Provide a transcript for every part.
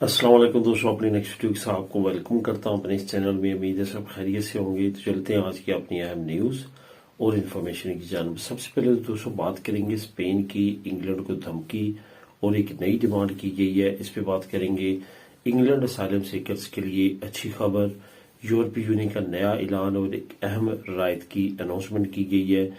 अस्सलाम वालेकुम दोस्तों, अपनी नेक्स्ट वीडियो के साथ आपको वेलकम करता हूं अपने इस चैनल में। उम्मीद है सब खैरियत से होंगे। तो चलते हैं आज की अपनी अहम न्यूज़ और इन्फॉर्मेशन की जानब। सबसे पहले तो दोस्तों बात करेंगे स्पेन की इंग्लैंड को धमकी और एक नई डिमांड की गई है, इस पे बात करेंगे। इंग्लैंड असाइलम सीकर्स के लिए अच्छी खबर, यूरोपीय यूनियन का नया ऐलान और एक अहम रायत की अनाउंसमेंट की गई है।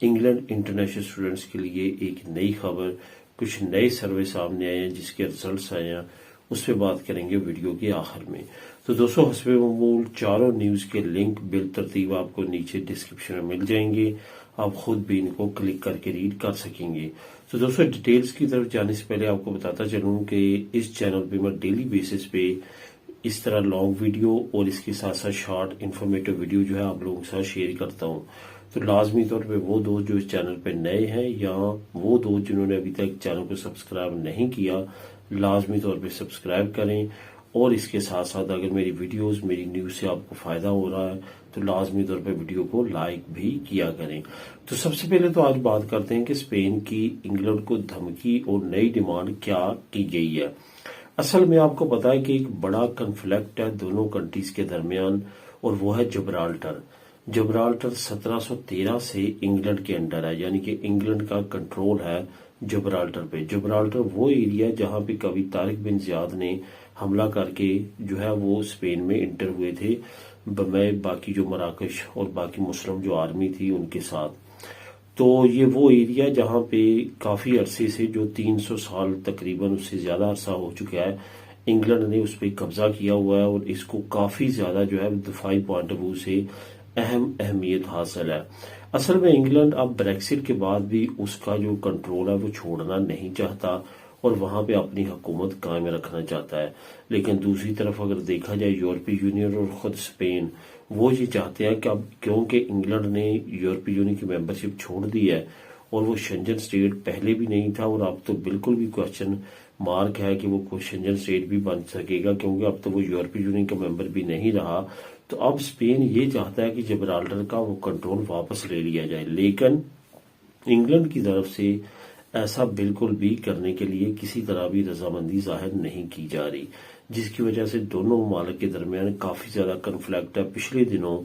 इंग्लैंड इंटरनेशनल स्टूडेंट्स के लिए एक नई खबर, कुछ नए सर्वे सामने आए हैं जिसके रिजल्ट्स आए हैं, उस पर बात करेंगे वीडियो के आखिर में। तो दोस्तों हस्बे मामूल चारों न्यूज के लिंक बिल तरतीब आपको नीचे डिस्क्रिप्शन में मिल जाएंगे, आप खुद भी इनको क्लिक करके रीड कर सकेंगे। तो दोस्तों डिटेल्स की तरफ जाने से पहले आपको बताता चलूं कि इस चैनल पे मैं डेली बेसिस पे इस तरह लॉन्ग वीडियो और इसके साथ साथ शॉर्ट इन्फॉर्मेटिव वीडियो जो है आप लोगों के साथ शेयर करता हूं। तो लाजमी तौर पे वो दोस्त जो इस चैनल पे नए हैं या वो दोस्त जिन्होंने अभी तक चैनल को सब्सक्राइब नहीं किया, लाजमी तौर पे सब्सक्राइब करें। और इसके साथ साथ अगर मेरी वीडियोस मेरी न्यूज से आपको फायदा हो रहा है तो लाजमी तौर पे वीडियो को लाइक भी किया करें। तो सबसे पहले तो आज बात करते हैं कि स्पेन की इंग्लैंड को धमकी और नई डिमांड क्या की गई है। असल में आपको पता है कि एक बड़ा कन्फ्लिक्ट है दोनों कंट्रीज के दरमियान, और वो है जबराल्टर। जबराल्टर 1713 से इंग्लैंड के अंडर है, यानी कि इंग्लैंड का कंट्रोल है जबराल्टर पे। जबराल्टर वो एरिया जहां पे कभी तारिक बिन जियाद ने हमला करके जो है वो स्पेन में इंटर हुए थे, बमें बाकी जो मराकश और बाकी मुस्लिम जो आर्मी थी उनके साथ। तो ये वो एरिया जहां पे काफी अरसे से, जो 300 साल तकरीबन उससे ज्यादा अरसा हो चुका है, इंग्लैंड ने उस पर कब्जा किया हुआ है और इसको काफी ज्यादा जो है दिफाई पॉइंट ऑफ व्यू से अहमियत हासिल है। असल में इंग्लैंड अब ब्रेक्सिट के बाद भी उसका जो कंट्रोल है वो छोड़ना नहीं चाहता और वहां पे अपनी हुकूमत कायम रखना चाहता है। लेकिन दूसरी तरफ अगर देखा जाए यूरोपीय यूनियन और खुद स्पेन, वो ये चाहते हैं कि अब क्योंकि इंग्लैंड ने यूरोपीय यूनियन की मेंबरशिप छोड़ दी है और वो शेंजन स्टेट पहले भी नहीं था और अब तो बिल्कुल भी क्वेश्चन मार्क है कि वो शेंजन स्टेट भी बन सकेगा, क्योंकि अब तो वो यूरोपीय यूनियन का मेंबर भी नहीं रहा। तो अब स्पेन ये चाहता है कि जबराल्टर का वो कंट्रोल वापस ले लिया जाए, लेकिन इंग्लैंड की तरफ से ऐसा बिल्कुल भी करने के लिए किसी तरह भी रजामंदी जाहिर नहीं की जा रही, जिसकी वजह से दोनों ममालिक के दरमियान काफी ज्यादा कन्फ्लिक्ट है। पिछले दिनों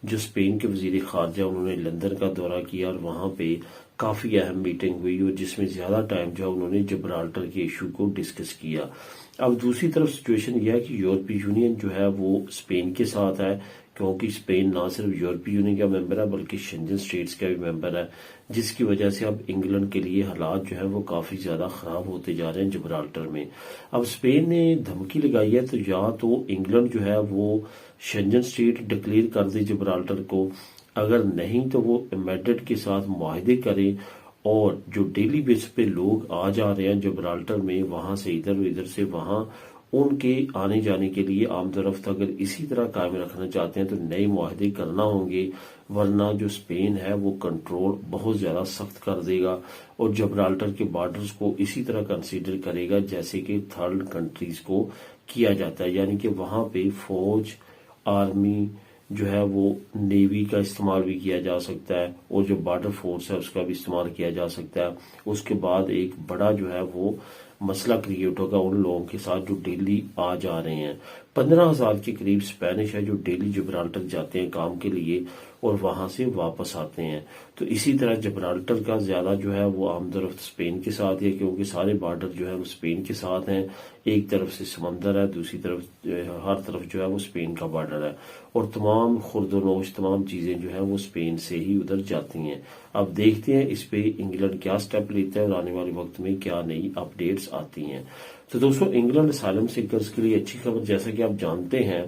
जो स्पेन के वजीर खारजा उन्होंने लंदन का दौरा किया और वहां पे काफी अहम मीटिंग हुई और जिसमें ज्यादा टाइम जो है उन्होंने जबराल्टर के इशू को डिस्कस किया। अब दूसरी तरफ सिचुएशन यह है कि यूरोपीय यूनियन जो है वो स्पेन के साथ है, क्योंकि स्पेन ना सिर्फ यूरोपीय यूनियन का मेंबर है बल्कि शेंजन स्टेट्स का भी मेंबर है, जिसकी वजह से अब इंग्लैंड के लिए हालात जो है वो काफी ज्यादा खराब होते जा रहे हैं जबराल्टर में। अब स्पेन ने धमकी लगाई है, तो या तो इंग्लैंड जो है वो शेंजन स्टेट डिक्लेयर कर दे जबराल्टर को, अगर नहीं तो वो एमेंडमेंट के साथ मुआहदे करें और जो डेली बेस पे लोग आ जा रहे हैं जबराल्टर में, वहां से इधर से वहां, उनके आने जाने के लिए आमदरफ्त अगर इसी तरह कायम रखना चाहते हैं तो नए मुआहदे करना होंगे, वरना जो स्पेन है वो कंट्रोल बहुत ज्यादा सख्त कर देगा और जबराल्टर के बॉर्डर्स को इसी तरह कंसीडर करेगा जैसे कि थर्ड कंट्रीज को किया जाता है, यानी कि वहां पे फौज, आर्मी जो है वो नेवी का इस्तेमाल भी किया जा सकता है और जो बॉर्डर फोर्स है उसका भी इस्तेमाल किया जा सकता है। उसके बाद एक बड़ा जो है वो मसला क्रिएट होगा उन लोगों के साथ जो डेली आ जा रहे हैं। 15,000 के करीब स्पेनिश है जो डेली जबराल्टर जाते हैं काम के लिए और वहां से वापस आते हैं। तो इसी तरह जबराल्टर का ज्यादा जो है वो आमदरफ्त स्पेन के साथ है, क्योंकि सारे बॉर्डर जो है वो स्पेन के साथ हैं। एक तरफ से समंदर है, दूसरी तरफ हर तरफ जो है वो स्पेन का बॉर्डर है और तमाम खुर्दोनोश तमाम चीजें जो है वो स्पेन से ही उधर जाती हैं। अब देखते हैं इस पे इंग्लैंड क्या स्टेप लेता है और आने वाले वक्त में क्या नई अपडेट्स आती हैं। तो दोस्तों इंग्लैंड असाइलम सीकर्स के लिए अच्छी खबर, जैसा कि आप जानते हैं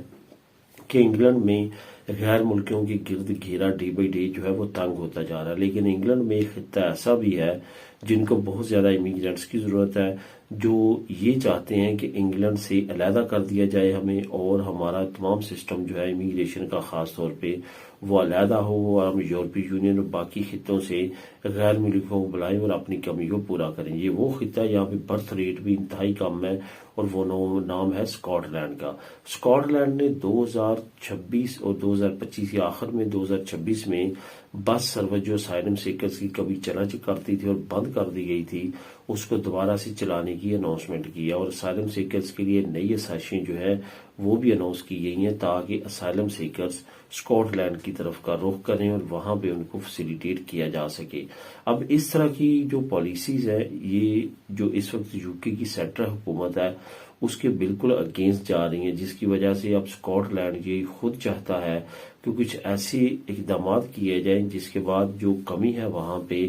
कि इंग्लैंड में गैर मुल्कियों के गिर्द घेरा डे बाई डे जो है वो तंग होता जा रहा है, लेकिन इंग्लैंड में एक खिता ऐसा भी है जिनको बहुत ज्यादा इमिग्रेंट्स की जरूरत है, जो ये चाहते हैं कि इंग्लैंड से अलहदा कर दिया जाए हमें और हमारा तमाम सिस्टम जो है इमिग्रेशन का खास तौर पे वो अलहदा हो और हम यूरोपीय यूनियन और बाकी खितों से गैर मुल्कों को बुलाएं और अपनी कमी को पूरा करें। ये वो खिता यहाँ पे बर्थ रेट भी इंतहाई कम है और वो नाम है स्कॉटलैंड का। स्कॉटलैंड ने 2026 और 2025 के आखिर में 2026 में बस सर्विस जो असाइलम सीकर्स की कभी चला करती थी और बंद कर दी गई थी, उसको दोबारा से चलाने की अनाउंसमेंट किया और असाइलम सीकर्स के लिए नई असाइशें जो है वो भी अनाउंस की गई हैं ताकि असाइलम सीकर्स स्कॉटलैंड की तरफ का रुख करें और वहां पे उनको फैसिलिटेट किया जा सके। अब इस तरह की जो पॉलिसीज है, ये जो इस वक्त यूके की सेंट्रल हुकूमत है उसके बिल्कुल अगेंस्ट जा रही है, जिसकी वजह से अब स्कॉटलैंड ये खुद चाहता है कि कुछ ऐसे इकदाम किए जाएं जिसके बाद जो कमी है वहां पे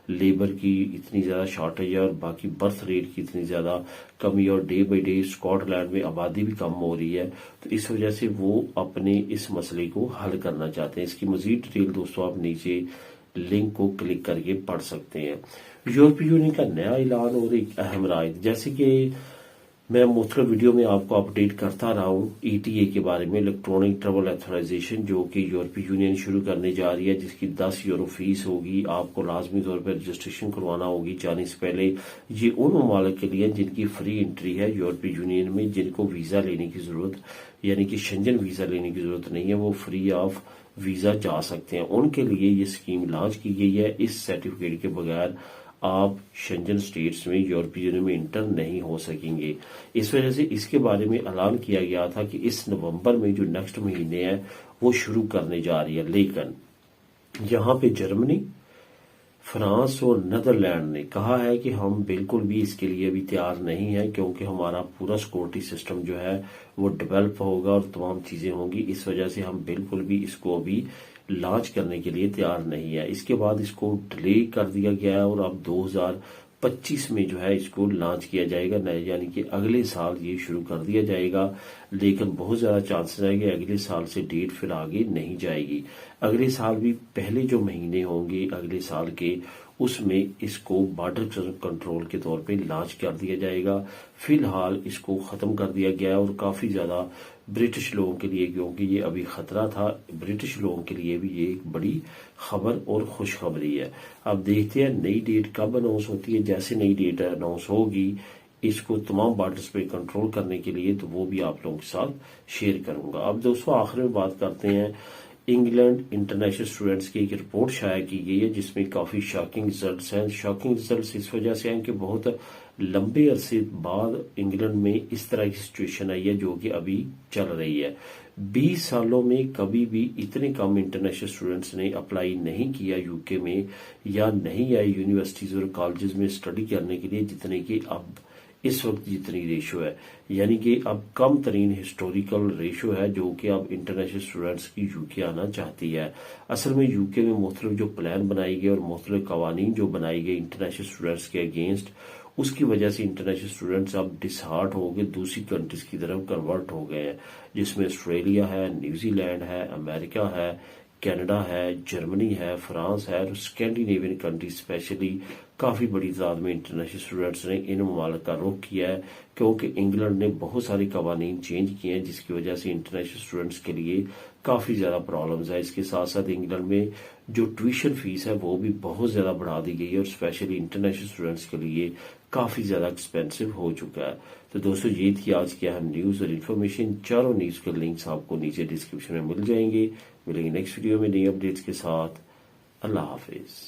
लेबर की इतनी ज्यादा शॉर्टेज है और बाकी बर्थ रेट की इतनी ज्यादा कमी और डे बाई डे स्कॉटलैंड में आबादी भी कम हो रही है, तो इस वजह से वो अपने इस मसले को हल करना चाहते हैं। इसकी मजीद डिटेल दोस्तों आप नीचे लिंक को क्लिक करके पढ़ सकते हैं। यूरोपीय यूनियन का नया ऐलान और एक अहम राय, जैसे कि मैं मुख्तलिफ वीडियो में आपको अपडेट करता रहा हूँ ETA के बारे में, इलेक्ट्रॉनिक ट्रैवल ऑथराइजेशन, जो कि यूरोपीय यूनियन शुरू करने जा रही है, जिसकी 10 यूरो फीस होगी। आपको लाजमी तौर पर रजिस्ट्रेशन करवाना होगी जाने से पहले। ये उन ममालिक के लिए जिनकी फ्री एंट्री है यूरोपीय यूनियन में, जिनको वीजा लेने की जरूरत यानी कि शेंजन वीजा लेने की जरूरत नहीं है, वो फ्री ऑफ वीजा जा सकते हैं। उनके लिए ये स्कीम लॉन्च की गई है। इस सर्टिफिकेट के बगैर आप शेंजन स्टेट्स में यूरोपीय यूनियन में इंटर नहीं हो सकेंगे। इस वजह से इसके बारे में ऐलान किया गया था कि इस नवंबर में जो नेक्स्ट महीने है वो शुरू करने जा रही है, लेकिन यहाँ पे जर्मनी, फ्रांस और नीदरलैंड ने कहा है कि हम बिल्कुल भी इसके लिए भी तैयार नहीं है, क्योंकि हमारा पूरा सिक्योरिटी सिस्टम जो है वो डेवलप होगा और तमाम चीजें होंगी। इस वजह से हम बिल्कुल भी इसको अभी लॉन्च करने के लिए तैयार नहीं है। इसके बाद इसको डिले कर दिया गया है और अब 2025 में जो है इसको लॉन्च किया जाएगा, यानी कि अगले साल ये शुरू कर दिया जाएगा। लेकिन बहुत ज्यादा चांसेस है कि अगले साल से डेट फिर आगे नहीं जाएगी। अगले साल भी पहले जो महीने होंगे अगले साल के, उसमें इसको बॉर्डर कंट्रोल के तौर पे लॉन्च कर दिया जाएगा। फिलहाल इसको खत्म कर दिया गया है और काफी ज्यादा ब्रिटिश लोगों के लिए, क्योंकि ये अभी खतरा था, ब्रिटिश लोगों के लिए भी ये एक बड़ी खबर और खुशखबरी है। अब देखते हैं नई डेट कब अनाउंस होती है। जैसे नई डेट अनाउंस होगी इसको तमाम बॉर्डर्स पे कंट्रोल करने के लिए, तो वो भी आप लोगों के साथ शेयर करूंगा। अब दोस्तों आखिर में बात करते हैं, इंग्लैंड इंटरनेशनल स्टूडेंट्स की एक रिपोर्ट शाया की गई है जिसमें काफी शॉकिंग रिजल्ट्स हैं। शॉकिंग रिजल्ट्स इस वजह से हैं कि बहुत लंबे अरसे बाद इंग्लैंड में इस तरह की सिचुएशन आई है जो कि अभी चल रही है। 20 सालों में कभी भी इतने कम इंटरनेशनल स्टूडेंट्स ने अप्लाई नहीं किया यूके में, या नहीं आए यूनिवर्सिटीज और कॉलेजेस में स्टडी करने के लिए जितने की अब इस वक्त जितनी रेशो है, यानी कि अब कम तरीन हिस्टोरिकल रेशो है जो कि अब इंटरनेशनल स्टूडेंट्स की यूके आना चाहती है। असल में यूके में मुख्तलिफ जो प्लान बनाई गए और मुख्तलिफ कवानीन जो बनाई गई इंटरनेशनल स्टूडेंट्स के अगेंस्ट, उसकी वजह से इंटरनेशनल स्टूडेंट्स अब डिसहार्ट हो गए, दूसरी कंट्रीज की तरफ कन्वर्ट हो गए हैं, जिसमें ऑस्ट्रेलिया है, न्यूजीलैंड है, अमेरिका है, कनाडा है, जर्मनी है, फ्रांस है और स्कैंडिनेवियन कंट्री स्पेशली काफी बड़ी तादाद में इंटरनेशनल स्टूडेंट्स ने इन ममालिक का रुख किया है, क्योंकि इंग्लैंड ने बहुत सारे कवानीन चेंज किए हैं जिसकी वजह से इंटरनेशनल स्टूडेंट्स के लिए काफी ज्यादा प्रॉब्लम्स है। इसके साथ साथ इंग्लैंड में जो ट्यूशन फीस है वो भी बहुत ज्यादा बढ़ा दी गई है और स्पेशली इंटरनेशनल स्टूडेंट्स के लिए काफी ज्यादा एक्सपेंसिव हो चुका है। तो दोस्तों ये थी आज की अहम न्यूज और इन्फॉर्मेशन। चारों न्यूज के लिंक्स आपको नीचे डिस्क्रिप्शन में मिल जाएंगे। मिलेंगे नेक्स्ट वीडियो में नई अपडेट्स के साथ। अल्लाह हाफिज।